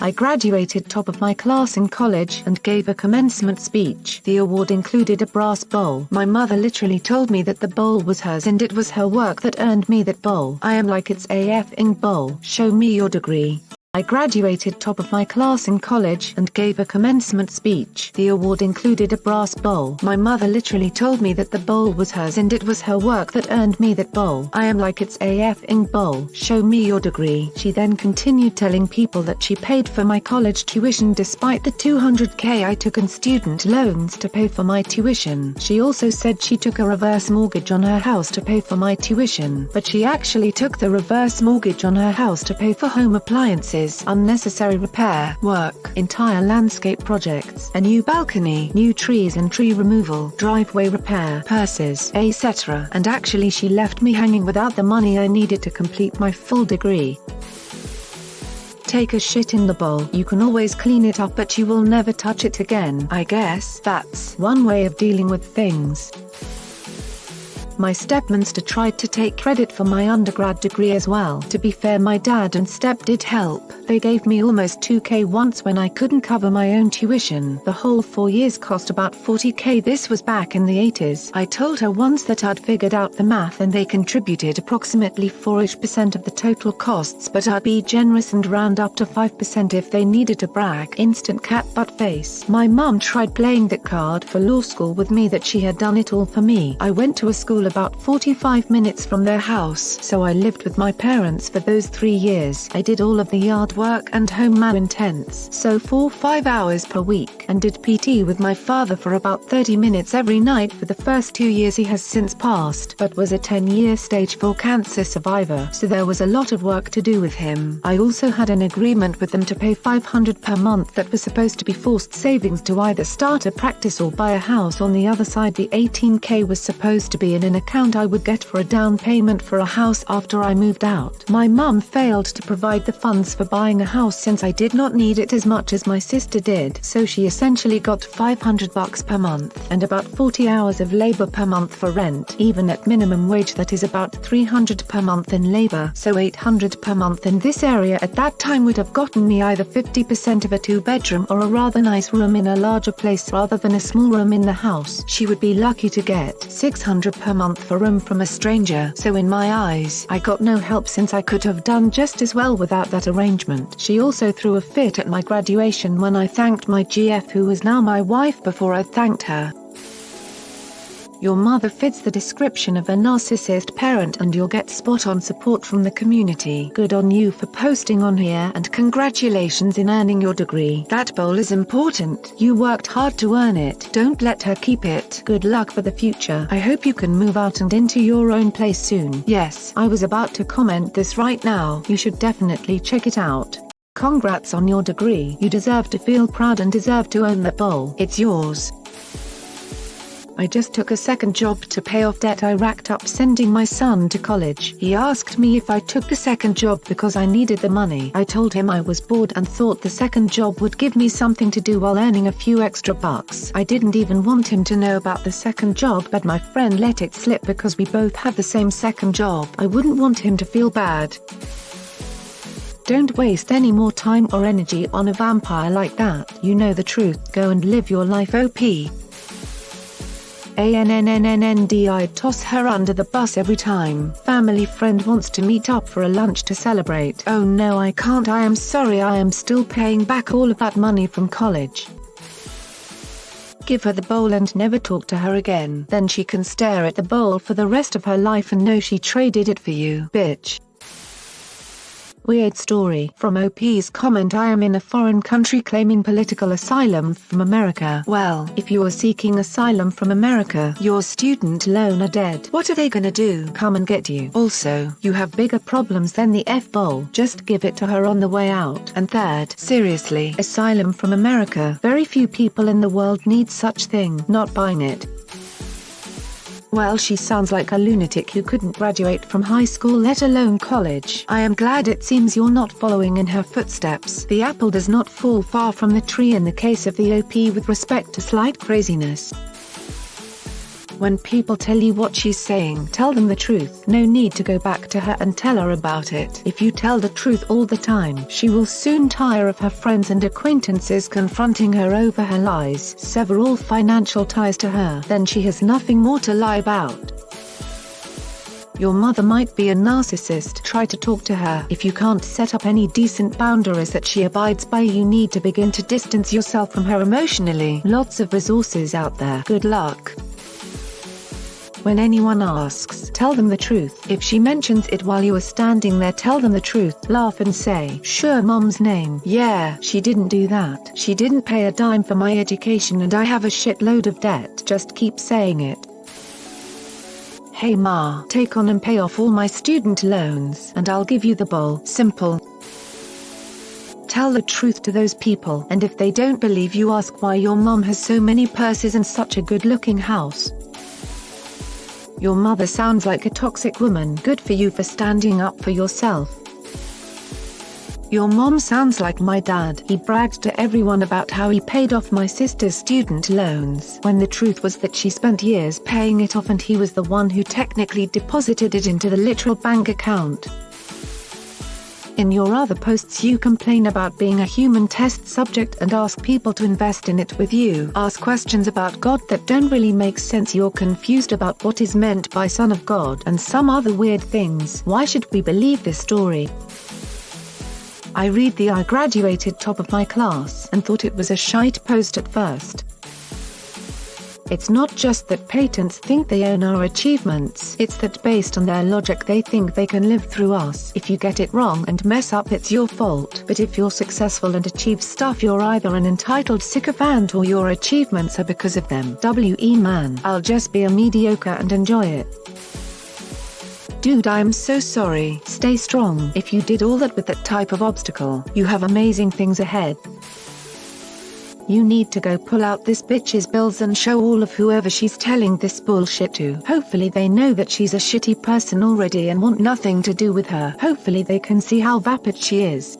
I graduated top of my class in college and gave a commencement speech. The award included a brass bowl. My mother literally told me that the bowl was hers and it was her work that earned me that bowl. I am like, it's a effing bowl. Show me your degree. I graduated top of my class in college and gave a commencement speech. The award included a brass bowl. My mother literally told me that the bowl was hers and it was her work that earned me that bowl. I am like, it's a effing bowl. Show me your degree. She then continued telling people that she paid for my college tuition despite the $200K I took in student loans to pay for my tuition. She also said she took a reverse mortgage on her house to pay for my tuition, but she actually took the reverse mortgage on her house to pay for home appliances, unnecessary repair work, entire landscape projects, a new balcony, new trees and tree removal, driveway repair, purses, etc. And actually she left me hanging without the money I needed to complete my full degree. Take a shit in the bowl. You can always clean it up, but you will never touch it again. I guess that's one way of dealing with things. My stepmonster tried to take credit for my undergrad degree as well. To be fair, my dad and step did help. They gave me almost $2K once when I couldn't cover my own tuition. The whole 4 years cost about $40K. This was back in the 80s. I told her once that I'd figured out the math and they contributed approximately 4% of the total costs, but I'd be generous and round up to 5% if they needed to brag. Instant cat butt face. My mum tried playing that card for law school with me, that she had done it all for me. I went to a school about 45 minutes from their house, so I lived with my parents for those 3 years. I did all of the yard work and home man intense, so 4-5 hours per week, and did PT with my father for about 30 minutes every night for the first 2 years. He has since passed, but was a 10-year stage 4 cancer survivor, so there was a lot of work to do with him. I also had an agreement with them to pay $500 per month that was supposed to be forced savings to either start a practice or buy a house. On the other side, the $18K was supposed to be in an account I would get for a down payment for a house after I moved out. My mum failed to provide the funds for buying a house since I did not need it as much as my sister did, so she essentially got $500 per month and about 40 hours of labor per month for rent. Even at minimum wage, that is about $300 per month in labor, so $800 per month in this area at that time would have gotten me either 50% of a 2-bedroom or a rather nice room in a larger place rather than a small room in the house. She would be lucky to get $600 per month for room from a stranger, so in my eyes, I got no help since I could have done just as well without that arrangement. She also threw a fit at my graduation when I thanked my GF, who is now my wife, before I thanked her. Your mother fits the description of a narcissist parent, and you'll get spot-on support from the community. Good on you for posting on here, and congratulations in earning your degree. That bowl is important. You worked hard to earn it. Don't let her keep it. Good luck for the future. I hope you can move out and into your own place soon. Yes, I was about to comment this right now. You should definitely check it out. Congrats on your degree. You deserve to feel proud and deserve to own that bowl. It's yours. I just took a second job to pay off debt I racked up sending my son to college. He asked me if I took the second job because I needed the money. I told him I was bored and thought the second job would give me something to do while earning a few extra bucks. I didn't even want him to know about the second job, but my friend let it slip because we both had the same second job. I wouldn't want him to feel bad. Don't waste any more time or energy on a vampire like that. You know the truth. Go and live your life, OP. I'd toss her under the bus every time. Family friend wants to meet up for a lunch to celebrate. Oh no, I can't. I am sorry, I am still paying back all of that money from college. Give her the bowl and never talk to her again. Then she can stare at the bowl for the rest of her life and know she traded it for you, bitch. Weird story. From OP's comment: I am in a foreign country claiming political asylum from America. Well, if you are seeking asylum from America, your student loan are dead. What are they gonna do? Come and get you. Also, you have bigger problems than the F-bowl. Just give it to her on the way out. And third, seriously, asylum from America. Very few people in the world need such thing. Not buying it. Well, she sounds like a lunatic who couldn't graduate from high school, let alone college. I am glad it seems you're not following in her footsteps. The apple does not fall far from the tree in the case of the OP with respect to slight craziness. When people tell you what she's saying, tell them the truth. No need to go back to her and tell her about it. If you tell the truth all the time, she will soon tire of her friends and acquaintances confronting her over her lies. Sever all financial ties to her. Then she has nothing more to lie about. Your mother might be a narcissist. Try to talk to her. If you can't set up any decent boundaries that she abides by, you need to begin to distance yourself from her emotionally. Lots of resources out there. Good luck. When anyone asks, tell them the truth. If she mentions it while you are standing there, tell them the truth. Laugh and say, "Sure, Mom's name. Yeah, she didn't do that. She didn't pay a dime for my education and I have a shitload of debt." Just keep saying it. "Hey Ma, take on and pay off all my student loans and I'll give you the bowl." Simple. Tell the truth to those people, and if they don't believe you, ask why your mom has so many purses and such a good-looking house. Your mother sounds like a toxic woman. Good for you for standing up for yourself. Your mom sounds like my dad. He bragged to everyone about how he paid off my sister's student loans, when the truth was that she spent years paying it off and he was the one who technically deposited it into the literal bank account. In your other posts you complain about being a human test subject and ask people to invest in it with you. Ask questions about God that don't really make sense. You're confused about what is meant by Son of God and some other weird things. Why should we believe this story? I graduated top of my class and thought it was a shite post at first. It's not just that patents think they own our achievements, it's that based on their logic they think they can live through us. If you get it wrong and mess up, it's your fault. But if you're successful and achieve stuff, you're either an entitled sycophant or your achievements are because of them. Man, I'll just be a mediocre and enjoy it. Dude, I'm so sorry. Stay strong. If you did all that with that type of obstacle, you have amazing things ahead. You need to go pull out this bitch's bills and show all of whoever she's telling this bullshit to. Hopefully they know that she's a shitty person already and want nothing to do with her. Hopefully they can see how vapid she is.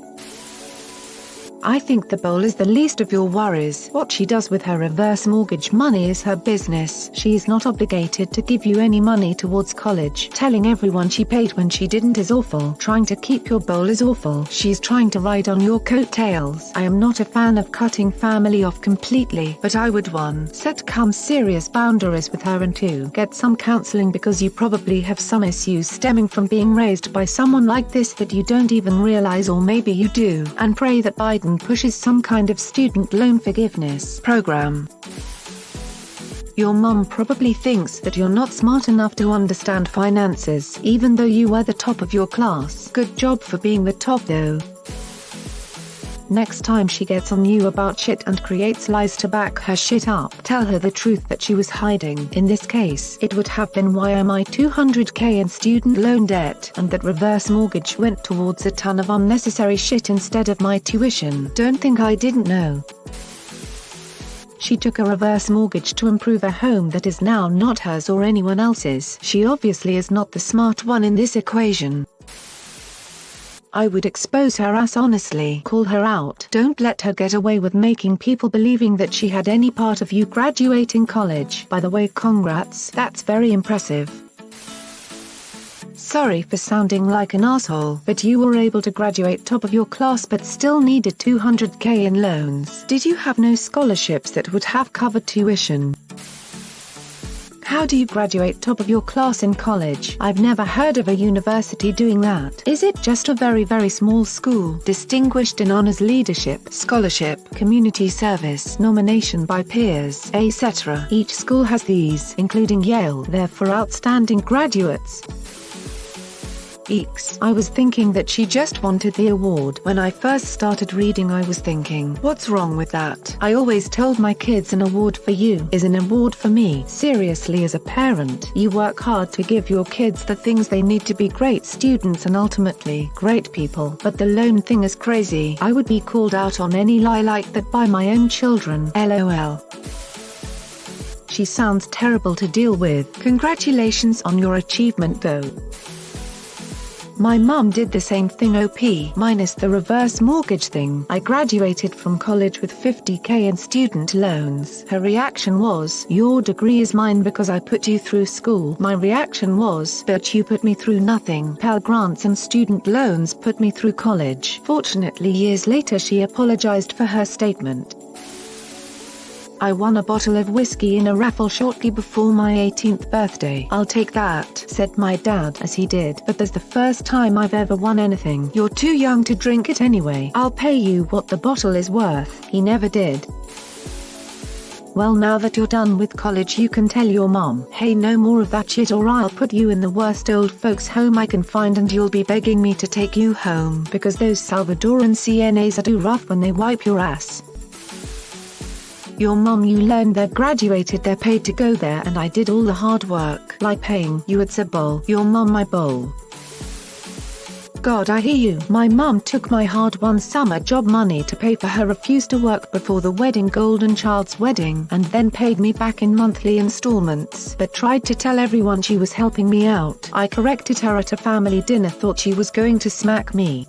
I think the bowl is the least of your worries. What she does with her reverse mortgage money is her business. She is not obligated to give you any money towards college. Telling everyone she paid when she didn't is awful. Trying to keep your bowl is awful. She's trying to ride on your coattails. I am not a fan of cutting family off completely, but I would 1. Set serious boundaries with her, and 2. Get some counseling because you probably have some issues stemming from being raised by someone like this that you don't even realize, or maybe you do, and pray that Biden pushes some kind of student loan forgiveness program. Your mom probably thinks that you're not smart enough to understand finances, even though you were the top of your class. Good job for being the top though. Next time she gets on you about shit and creates lies to back her shit up, tell her the truth that she was hiding. In this case, it would have been why am I $200K in student loan debt, and that reverse mortgage went towards a ton of unnecessary shit instead of my tuition. Don't think I didn't know. She took a reverse mortgage to improve a home that is now not hers or anyone else's. She obviously is not the smart one in this equation. I would expose her ass honestly. Call her out. Don't let her get away with making people believing that she had any part of you graduating college. By the way, congrats, that's very impressive. Sorry for sounding like an asshole, but you were able to graduate top of your class but still needed $200K in loans. Did you have no scholarships that would have covered tuition? How do you graduate top of your class in college? I've never heard of a university doing that. Is it just a very, very small school, distinguished in honors, leadership, scholarship, community service, nomination by peers, etc.? Each school has these, including Yale. They're for outstanding graduates. Eeks. I was thinking that she just wanted the award. When I first started reading, I was thinking, what's wrong with that? I always told my kids an award for you is an award for me. Seriously, as a parent, you work hard to give your kids the things they need to be great students and ultimately great people. But the loan thing is crazy. I would be called out on any lie like that by my own children. LOL. She sounds terrible to deal with. Congratulations on your achievement though. My mum did the same thing minus the reverse mortgage thing. I graduated from college with $50,000 in student loans. Her reaction was, "Your degree is mine because I put you through school." My reaction was, "But you put me through nothing. Pell Grants and student loans put me through college." Fortunately, years later she apologized for her statement. I won a bottle of whiskey in a raffle shortly before my 18th birthday. "I'll take that," said my dad as he did. "But that's the first time I've ever won anything. You're too young to drink it anyway. I'll pay you what the bottle is worth." He never did. Well, now that you're done with college you can tell your mom, "Hey, no more of that shit or I'll put you in the worst old folks home I can find and you'll be begging me to take you home because those Salvadoran CNAs are too rough when they wipe your ass." Your mom, you learned they're graduated, they're paid to go there, and I did all the hard work, like paying you. It's a bowl. Your mom, my bowl. God, I hear you. My mom took my hard-won summer job money to pay for her refuse to work before the wedding golden child's wedding, and then paid me back in monthly installments, but tried to tell everyone she was helping me out. I corrected her at a family dinner, thought she was going to smack me.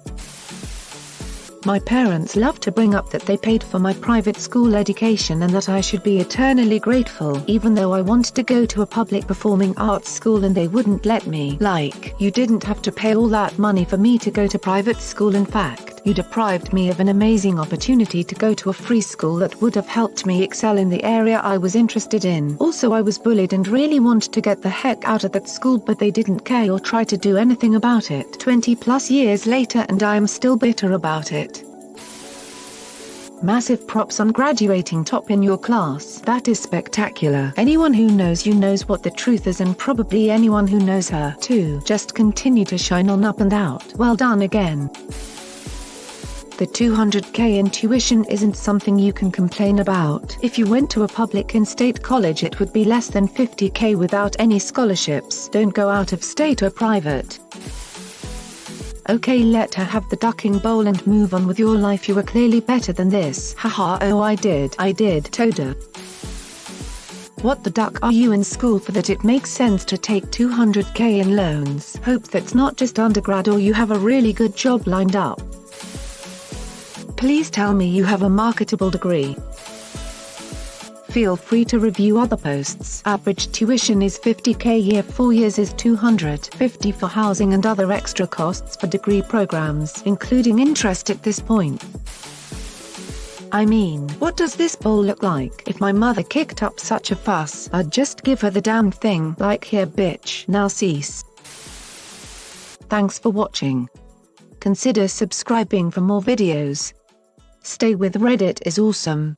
My parents love to bring up that they paid for my private school education and that I should be eternally grateful, even though I wanted to go to a public performing arts school and they wouldn't let me. Like, you didn't have to pay all that money for me to go to private school. In fact, you deprived me of an amazing opportunity to go to a free school that would have helped me excel in the area I was interested in. Also, I was bullied and really wanted to get the heck out of that school, but they didn't care or try to do anything about it. 20 plus years later and I am still bitter about it. Massive props on graduating top in your class. That is spectacular. Anyone who knows you knows what the truth is, and probably anyone who knows her too. Just continue to shine on up and out. Well done again. The $200,000 in tuition isn't something you can complain about. If you went to a public in-state college it would be less than $50,000 without any scholarships. Don't go out of state or private. Okay, let her have the ducking bowl and move on with your life. You were clearly better than this. Haha, oh I did, Toda. What the duck are you in school for that it makes sense to take $200,000 in loans? Hope that's not just undergrad or you have a really good job lined up. Please tell me you have a marketable degree. Feel free to review other posts. Average tuition is $50,000 a year, 4 years is $250,000 for housing and other extra costs for degree programs, including interest at this point. I mean, what does this bowl look like? If my mother kicked up such a fuss, I'd just give her the damn thing, like, "Here bitch, now cease." Thanks for watching. Consider subscribing for more videos. Stay with Reddit is awesome.